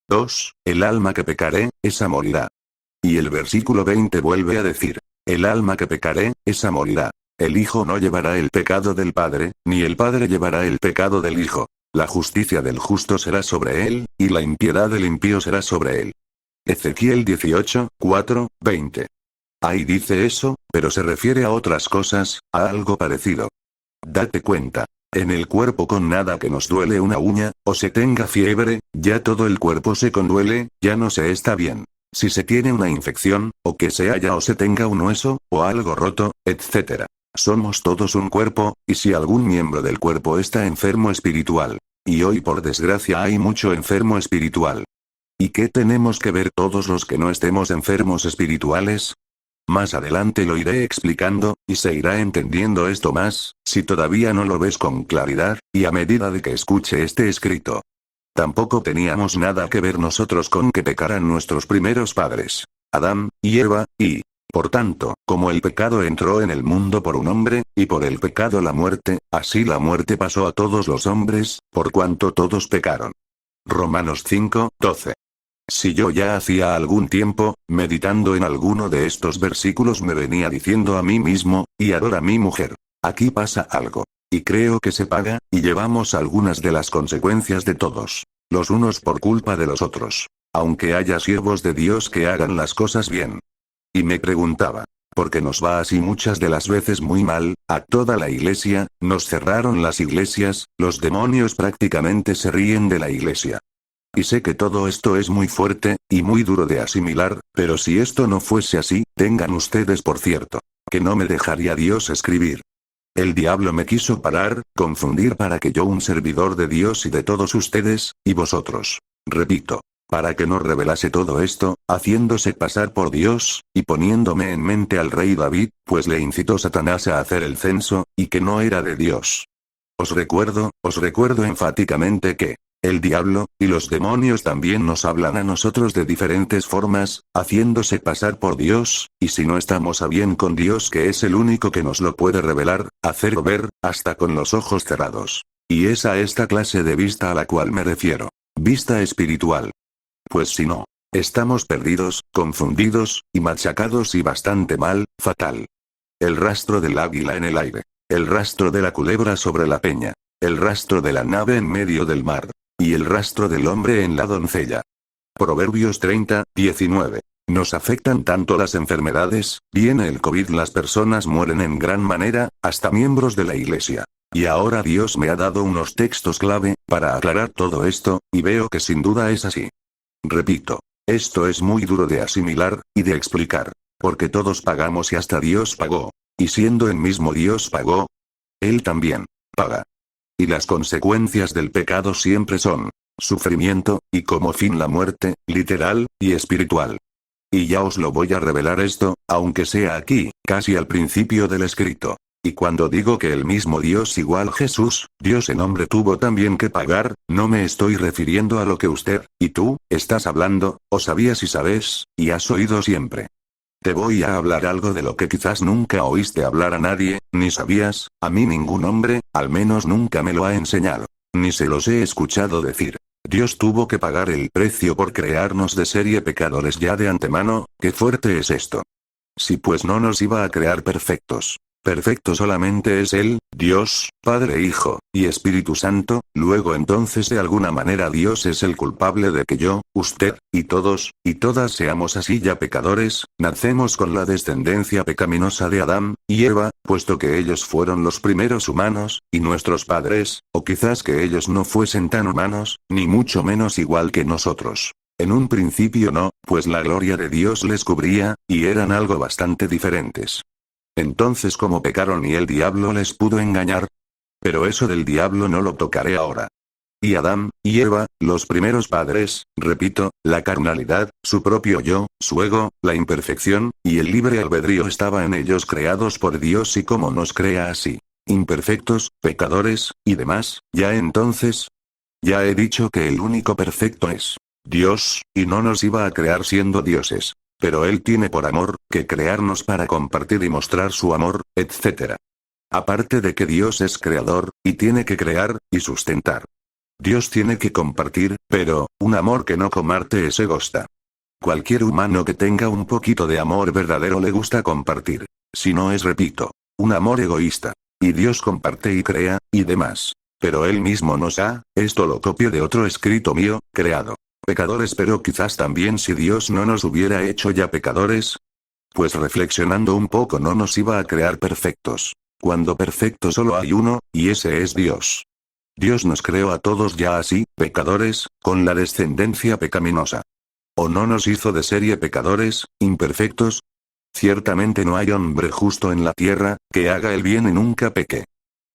2, el alma que pecaré, esa morirá. Y el versículo 20 vuelve a decir, el alma que pecaré, esa morirá. El hijo no llevará el pecado del padre, ni el padre llevará el pecado del hijo. La justicia del justo será sobre él, y la impiedad del impío será sobre él. Ezequiel 18, 4, 20. Ahí dice eso, pero se refiere a otras cosas, a algo parecido. Date cuenta. En el cuerpo con nada que nos duele una uña, o se tenga fiebre, ya todo el cuerpo se conduele, ya no se está bien. Si se tiene una infección, o que se haya o se tenga un hueso, o algo roto, etc. Somos todos un cuerpo, y si algún miembro del cuerpo está enfermo espiritual. Y hoy por desgracia hay mucho enfermo espiritual. ¿Y qué tenemos que ver todos los que no estemos enfermos espirituales? Más adelante lo iré explicando, y se irá entendiendo esto más, si todavía no lo ves con claridad, y a medida de que escuche este escrito. Tampoco teníamos nada que ver nosotros con que pecaran nuestros primeros padres, Adán y Eva, y, por tanto, como el pecado entró en el mundo por un hombre, y por el pecado la muerte, así la muerte pasó a todos los hombres, por cuanto todos pecaron. Romanos 5, 12. Si yo ya hacía algún tiempo, meditando en alguno de estos versículos me venía diciendo a mí mismo, y ahora mi mujer, aquí pasa algo. Y creo que se paga, y llevamos algunas de las consecuencias de todos. Los unos por culpa de los otros. Aunque haya siervos de Dios que hagan las cosas bien. Y me preguntaba, ¿por qué nos va así muchas de las veces muy mal, a toda la iglesia? Nos cerraron las iglesias, los demonios prácticamente se ríen de la iglesia. Y sé que todo esto es muy fuerte, y muy duro de asimilar, pero si esto no fuese así, tengan ustedes por cierto, que no me dejaría Dios escribir. El diablo me quiso parar, confundir para que yo un servidor de Dios y de todos ustedes, y vosotros. Repito, para que no revelase todo esto, haciéndose pasar por Dios, y poniéndome en mente al rey David, pues le incitó Satanás a hacer el censo, y que no era de Dios. Os recuerdo enfáticamente que, el diablo, y los demonios también nos hablan a nosotros de diferentes formas, haciéndose pasar por Dios, y si no estamos a bien con Dios que es el único que nos lo puede revelar, hacer ver, hasta con los ojos cerrados. Y es a esta clase de vista a la cual me refiero. Vista espiritual. Pues si no, estamos perdidos, confundidos, y machacados y bastante mal, fatal. El rastro del águila en el aire. El rastro de la culebra sobre la peña. El rastro de la nave en medio del mar. Y el rastro del hombre en la doncella. Proverbios 30, 19. Nos afectan tanto las enfermedades, viene el COVID, las personas mueren en gran manera, hasta miembros de la iglesia. Y ahora Dios me ha dado unos textos clave, para aclarar todo esto, y veo que sin duda es así. Repito, esto es muy duro de asimilar, y de explicar. Porque todos pagamos y hasta Dios pagó. Y siendo el mismo Dios pagó, Él también paga. Y las consecuencias del pecado siempre son sufrimiento, y como fin la muerte, literal, y espiritual. Y ya os lo voy a revelar esto, aunque sea aquí, casi al principio del escrito. Y cuando digo que el mismo Dios igual Jesús, Dios en hombre tuvo también que pagar, no me estoy refiriendo a lo que usted, y tú, estás hablando, o sabías y sabes, y has oído siempre. Te voy a hablar algo de lo que quizás nunca oíste hablar a nadie, ni sabías, a mí ningún hombre, al menos nunca me lo ha enseñado. Ni se los he escuchado decir. Dios tuvo que pagar el precio por crearnos de serie pecadores ya de antemano, qué fuerte es esto. Si pues no nos iba a crear perfectos. Perfecto solamente es Él, Dios, Padre, Hijo, y Espíritu Santo, luego entonces de alguna manera Dios es el culpable de que yo, usted, y todos, y todas seamos así ya pecadores, nacemos con la descendencia pecaminosa de Adán y Eva, puesto que ellos fueron los primeros humanos, y nuestros padres, o quizás que ellos no fuesen tan humanos, ni mucho menos igual que nosotros. En un principio no, pues la gloria de Dios les cubría, y eran algo bastante diferentes. Entonces ¿cómo pecaron y el diablo les pudo engañar? Pero eso del diablo no lo tocaré ahora. Y Adán, y Eva, los primeros padres, repito, la carnalidad, su propio yo, su ego, la imperfección, y el libre albedrío estaba en ellos creados por Dios y como nos crea así. Imperfectos, pecadores, y demás, ya entonces. Ya he dicho que el único perfecto es Dios, y no nos iba a crear siendo dioses. Pero Él tiene por amor, que crearnos para compartir y mostrar su amor, etc. Aparte de que Dios es creador, y tiene que crear, y sustentar. Dios tiene que compartir, pero, un amor que no comparte es egoísta. Cualquier humano que tenga un poquito de amor verdadero le gusta compartir. Si no es, repito, un amor egoísta. Y Dios comparte y crea, y demás. Pero Él mismo nos ha, esto lo copio de otro escrito mío, creado pecadores, pero quizás también si Dios no nos hubiera hecho ya pecadores. Pues reflexionando un poco no nos iba a crear perfectos. Cuando perfecto solo hay uno, y ese es Dios. Dios nos creó a todos ya así, pecadores, con la descendencia pecaminosa. ¿O no nos hizo de serie pecadores, imperfectos? Ciertamente no hay hombre justo en la tierra, que haga el bien y nunca peque.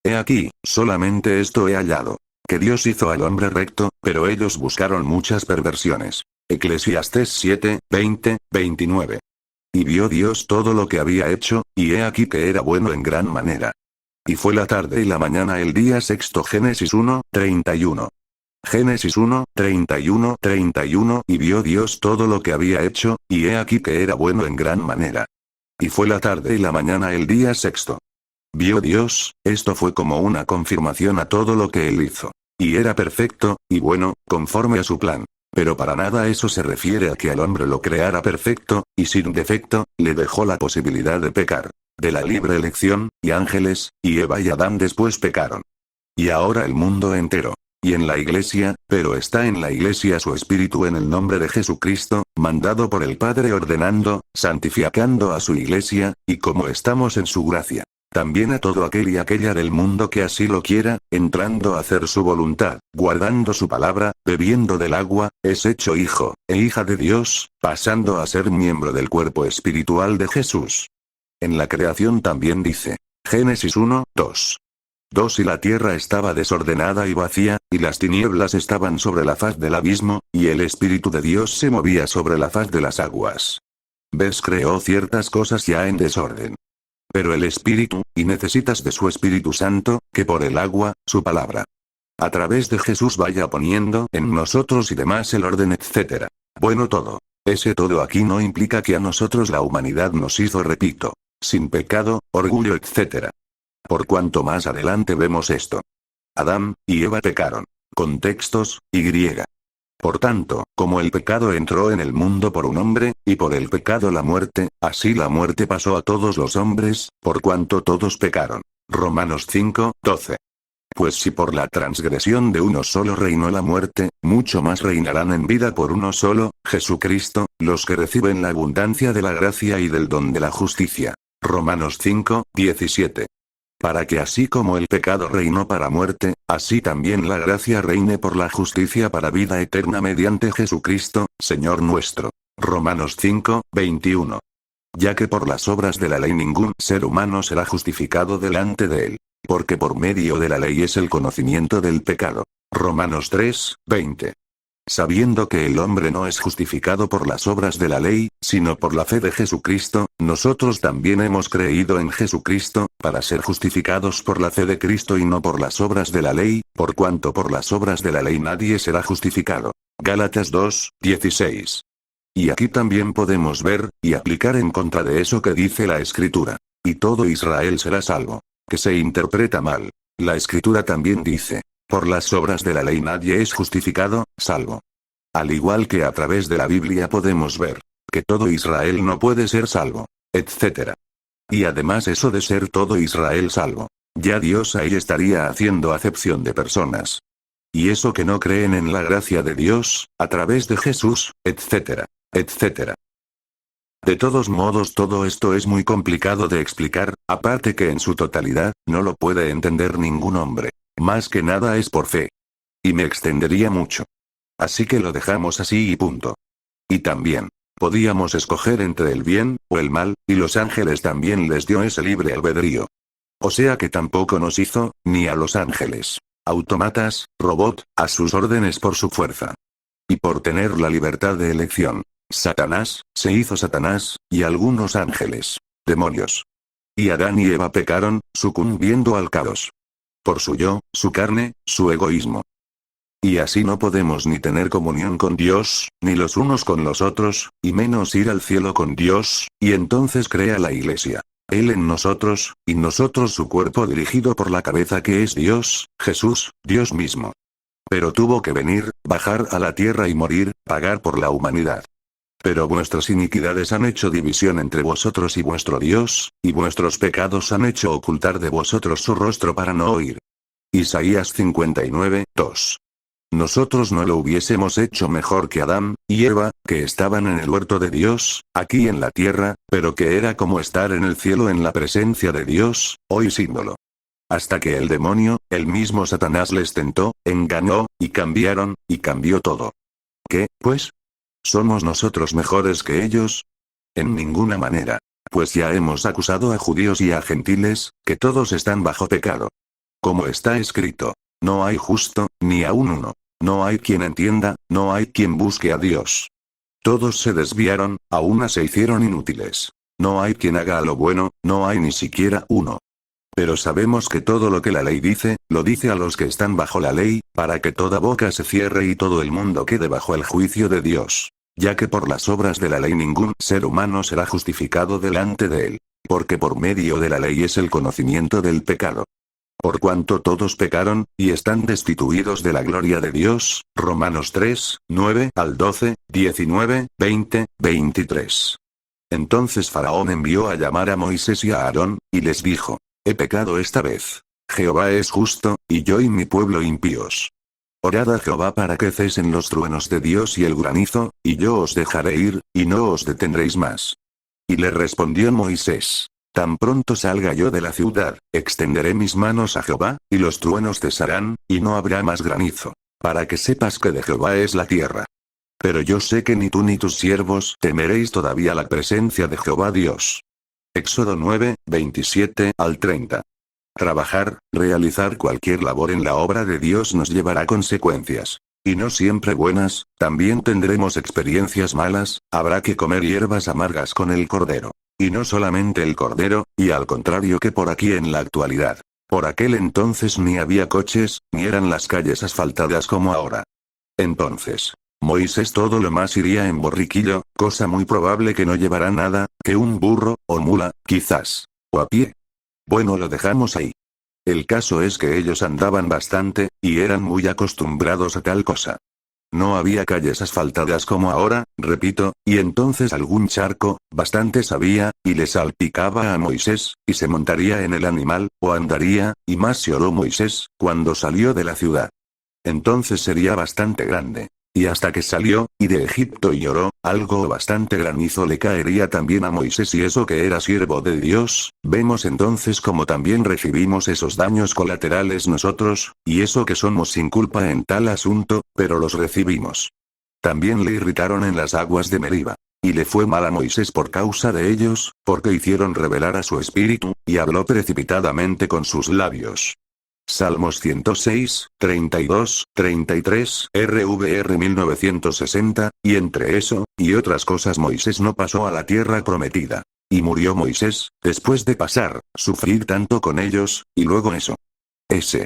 He aquí, solamente esto he hallado. Que Dios hizo al hombre recto, pero ellos buscaron muchas perversiones. Eclesiastés 7, 20, 29. Y vio Dios todo lo que había hecho, y he aquí que era bueno en gran manera. Y fue la tarde y la mañana el día sexto. Génesis 1, 31. Génesis 1, 31, 31. Y vio Dios todo lo que había hecho, y he aquí que era bueno en gran manera. Y fue la tarde y la mañana el día sexto. Vio Dios, esto fue como una confirmación a todo lo que Él hizo. Y era perfecto, y bueno, conforme a su plan. Pero para nada eso se refiere a que al hombre lo creara perfecto, y sin defecto, le dejó la posibilidad de pecar. De la libre elección, y ángeles, y Eva y Adán después pecaron. Y ahora el mundo entero. Y en la iglesia, pero está en la iglesia su espíritu en el nombre de Jesucristo, mandado por el Padre ordenando, santificando a su iglesia, y como estamos en su gracia. También a todo aquel y aquella del mundo que así lo quiera, entrando a hacer su voluntad, guardando su palabra, bebiendo del agua, es hecho hijo, e hija de Dios, pasando a ser miembro del cuerpo espiritual de Jesús. En la creación también dice. Génesis 1, 2. 2. Y la tierra estaba desordenada y vacía, y las tinieblas estaban sobre la faz del abismo, y el Espíritu de Dios se movía sobre la faz de las aguas. ¿Ves? Creó ciertas cosas ya en desorden. Pero el Espíritu, y necesitas de su Espíritu Santo, que por el agua, su palabra. A través de Jesús vaya poniendo en nosotros y demás el orden, etc. Bueno, todo. Ese todo aquí no implica que a nosotros la humanidad nos hizo, repito, sin pecado, orgullo, etc. Por cuanto más adelante vemos esto. Adán y Eva pecaron. Contextos, y griega. Por tanto, como el pecado entró en el mundo por un hombre, y por el pecado la muerte, así la muerte pasó a todos los hombres, por cuanto todos pecaron. Romanos 5, 12. Pues si por la transgresión de uno solo reinó la muerte, mucho más reinarán en vida por uno solo, Jesucristo, los que reciben la abundancia de la gracia y del don de la justicia. Romanos 5, 17. Para que así como el pecado reinó para muerte, así también la gracia reine por la justicia para vida eterna mediante Jesucristo, Señor nuestro. Romanos 5, 21. Ya que por las obras de la ley ningún ser humano será justificado delante de él. Porque por medio de la ley es el conocimiento del pecado. Romanos 3, 20. Sabiendo que el hombre no es justificado por las obras de la ley, sino por la fe de Jesucristo, nosotros también hemos creído en Jesucristo, para ser justificados por la fe de Cristo y no por las obras de la ley, por cuanto por las obras de la ley nadie será justificado. Gálatas 2, 16. Y aquí también podemos ver, y aplicar en contra de eso que dice la Escritura. Y todo Israel será salvo. Que se interpreta mal. La Escritura también dice. Por las obras de la ley nadie es justificado, salvo. Al igual que a través de la Biblia podemos ver, que todo Israel no puede ser salvo, etc. Y además eso de ser todo Israel salvo, ya Dios ahí estaría haciendo acepción de personas. Y eso que no creen en la gracia de Dios, a través de Jesús, etc. etc. De todos modos todo esto es muy complicado de explicar, aparte que en su totalidad, no lo puede entender ningún hombre. Más que nada es por fe. Y me extendería mucho. Así que lo dejamos así y punto. Y también, podíamos escoger entre el bien, o el mal, y los ángeles también les dio ese libre albedrío. O sea que tampoco nos hizo, ni a los ángeles, autómatas, robot, a sus órdenes por su fuerza. Y por tener la libertad de elección, Satanás, se hizo Satanás, y algunos ángeles, demonios. Y Adán y Eva pecaron, sucumbiendo al caos. Por su yo, su carne, su egoísmo. Y así no podemos ni tener comunión con Dios, ni los unos con los otros, y menos ir al cielo con Dios, y entonces crea la iglesia. Él en nosotros, y nosotros su cuerpo dirigido por la cabeza que es Dios, Jesús, Dios mismo. Pero tuvo que venir, bajar a la tierra y morir, pagar por la humanidad. Pero vuestras iniquidades han hecho división entre vosotros y vuestro Dios, y vuestros pecados han hecho ocultar de vosotros su rostro para no oír. Isaías 59, 2. Nosotros no lo hubiésemos hecho mejor que Adán y Eva, que estaban en el huerto de Dios, aquí en la tierra, pero que era como estar en el cielo en la presencia de Dios, hoy símbolo. Hasta que el demonio, el mismo Satanás les tentó, engañó, y cambió todo. ¿Qué, pues? ¿Somos nosotros mejores que ellos? En ninguna manera. Pues ya hemos acusado a judíos y a gentiles, que todos están bajo pecado. Como está escrito, no hay justo, ni aun uno. No hay quien entienda, no hay quien busque a Dios. Todos se desviaron, a una se hicieron inútiles. No hay quien haga lo bueno, no hay ni siquiera uno. Pero sabemos que todo lo que la ley dice, lo dice a los que están bajo la ley, para que toda boca se cierre y todo el mundo quede bajo el juicio de Dios. Ya que por las obras de la ley ningún ser humano será justificado delante de él. Porque por medio de la ley es el conocimiento del pecado. Por cuanto todos pecaron, y están destituidos de la gloria de Dios, Romanos 3, 9 al 12, 19, 20, 23. Entonces Faraón envió a llamar a Moisés y a Aarón, y les dijo: he pecado esta vez. Jehová es justo, y yo y mi pueblo impíos. Orad a Jehová para que cesen los truenos de Dios y el granizo, y yo os dejaré ir, y no os detendréis más. Y le respondió Moisés: tan pronto salga yo de la ciudad, extenderé mis manos a Jehová, y los truenos cesarán, y no habrá más granizo. Para que sepas que de Jehová es la tierra. Pero yo sé que ni tú ni tus siervos temeréis todavía la presencia de Jehová Dios. Éxodo 9, 27 al 30. Trabajar, realizar cualquier labor en la obra de Dios nos llevará consecuencias. Y no siempre buenas, también tendremos experiencias malas, habrá que comer hierbas amargas con el cordero. Y no solamente el cordero, y al contrario que por aquí en la actualidad. Por aquel entonces ni había coches, ni eran las calles asfaltadas como ahora. Entonces, Moisés todo lo más iría en borriquillo, cosa muy probable que no llevará nada, que un burro, o mula, quizás. O a pie. Bueno, lo dejamos ahí. El caso es que ellos andaban bastante, y eran muy acostumbrados a tal cosa. No había calles asfaltadas como ahora, repito, y entonces algún charco, bastantes había, y le salpicaba a Moisés, y se montaría en el animal, o andaría, y más lloró Moisés, cuando salió de la ciudad. Entonces sería bastante grande. Y hasta que salió, y de Egipto y lloró, algo bastante granizo le caería también a Moisés y eso que era siervo de Dios, vemos entonces como también recibimos esos daños colaterales nosotros, y eso que somos sin culpa en tal asunto, pero los recibimos. También le irritaron en las aguas de Meriba. Y le fue mal a Moisés por causa de ellos, porque hicieron rebelar a su espíritu, y habló precipitadamente con sus labios. Salmos 106, 32, 33, RVR 1960, y entre eso, y otras cosas Moisés no pasó a la tierra prometida. Y murió Moisés, después de pasar, sufrir tanto con ellos, y luego eso. S.